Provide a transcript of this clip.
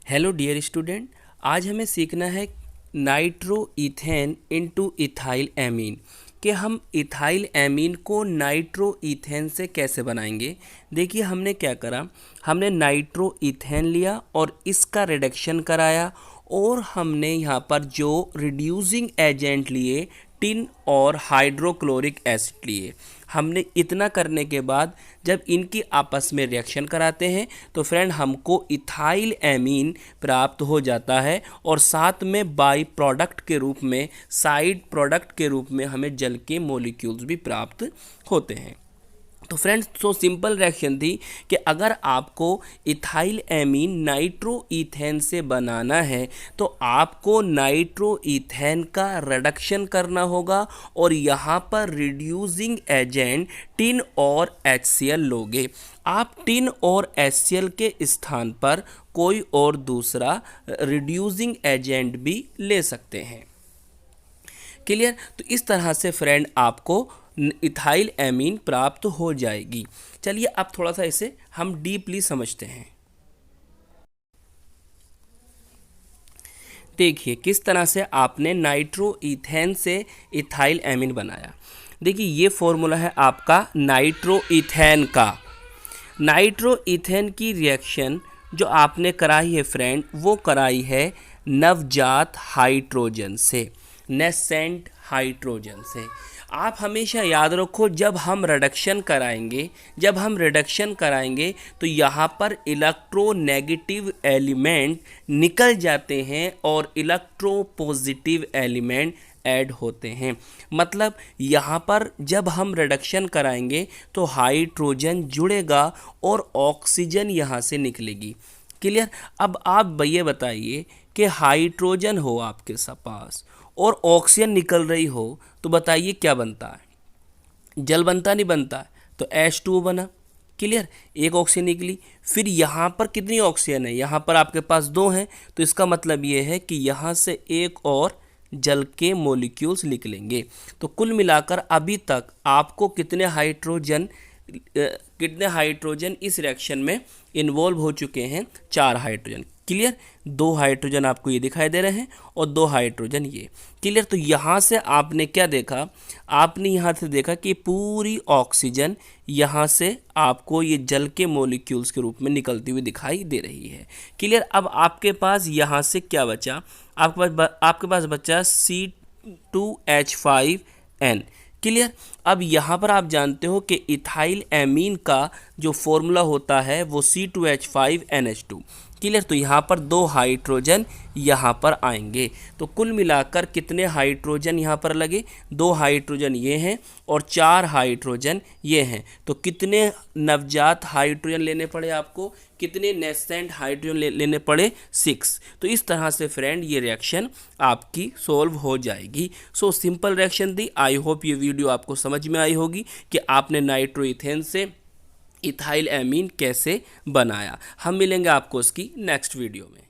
Hello dear student, आज हमें सीखना है nitro ethane into ethyl amine कि हम इथाइल एमीन को नाइट्रो इथेन से कैसे बनाएंगे। देखिए हमने क्या करा, हमने नाइट्रो इथेन लिया और इसका रिडक्शन कराया और हमने यहाँ पर जो रिड्यूसिंग एजेंट लिए टिन और हाइड्रोक्लोरिक एसिड लिए। हमने इतना करने के बाद जब इनकी आपस में रिएक्शन कराते हैं तो फ्रेंड हमको इथाइल एमीन प्राप्त हो जाता है और साथ में बाई प्रोडक्ट के रूप में, साइड प्रोडक्ट के रूप में हमें जल के मॉलिक्यूल्स भी प्राप्त होते हैं। तो फ्रेंड्स, सो सिंपल रिएक्शन थी कि अगर आपको इथाइल एमीन नाइट्रो इथेन से बनाना है तो आपको नाइट्रो इथेन का रिडक्शन करना होगा और यहाँ पर रिड्यूसिंग एजेंट टिन और HCl लोगे। आप टिन और HCl के स्थान पर कोई और दूसरा रिड्यूसिंग एजेंट भी ले सकते हैं। क्लियर? तो इस तरह से फ्रेंड आपको इथाइल एमीन प्राप्त हो जाएगी। चलिए अब थोड़ा सा इसे हम डीपली समझते हैं। देखिए किस तरह से आपने नाइट्रो इथेन से इथाइल एमीन बनाया। देखिए ये फॉर्मूला है आपका नाइट्रो इथेन का। नाइट्रो इथेन की रिएक्शन जो आपने कराई है फ्रेंड, वो कराई है नवजात हाइड्रोजन से, नेसेंट हाइड्रोजन से। आप हमेशा याद रखो जब हम रिडक्शन कराएंगे तो यहाँ पर इलेक्ट्रोनेगेटिव एलिमेंट निकल जाते हैं और इलेक्ट्रोपॉजिटिव एलिमेंट ऐड होते हैं। मतलब यहाँ पर जब हम रिडक्शन कराएंगे तो हाइड्रोजन जुड़ेगा और ऑक्सीजन यहाँ से निकलेगी। क्लियर? अब आप ये बताइए कि हाइड्रोजन हो आपके पास और ऑक्सीजन निकल रही हो तो बताइए क्या बनता है? जल बनता नहीं बनता है? तो H2O बना। क्लियर? एक ऑक्सीजन निकली। फिर यहाँ पर कितनी ऑक्सीजन है? यहाँ पर आपके पास 2 हैं, तो इसका मतलब ये है कि यहाँ से एक और जल के मॉलिक्यूल्स निकलेंगे। तो कुल मिलाकर अभी तक आपको कितने हाइड्रोजन इस रिएक्शन में इन्वॉल्व हो चुके हैं? 4 हाइड्रोजन। क्लियर? 2 हाइड्रोजन आपको ये दिखाई दे रहे हैं और 2 हाइड्रोजन ये। क्लियर? तो यहाँ से आपने क्या देखा? आपने यहाँ से देखा कि पूरी ऑक्सीजन यहाँ से आपको ये जल के मॉलिक्यूल्स के रूप में निकलती हुई दिखाई दे रही है। क्लियर? अब आपके पास यहाँ से क्या बचा? आपके पास बचा C2H5N। क्लियर? अब यहाँ पर आप जानते हो कि इथाइल एमीन का जो फॉर्मूला होता है वो C2H5NH2। क्लियर? तो यहाँ पर 2 हाइड्रोजन यहाँ पर आएंगे। तो कुल मिलाकर कितने हाइड्रोजन यहाँ पर लगे? 2 हाइड्रोजन ये हैं और 4 हाइड्रोजन ये हैं। तो कितने नवजात हाइड्रोजन लेने पड़े आपको? कितने नेसेंट हाइड्रोजन लेने पड़े? 6। तो इस तरह से फ्रेंड ये रिएक्शन आपकी सोल्व हो जाएगी। सो सिंपल रिएक्शन थी। आई होप ये वीडियो आपको समझ में आई होगी कि आपने नाइट्रो इथेन से इथाइल एमीन कैसे बनाया। हम मिलेंगे आपको इसकी नेक्स्ट वीडियो में।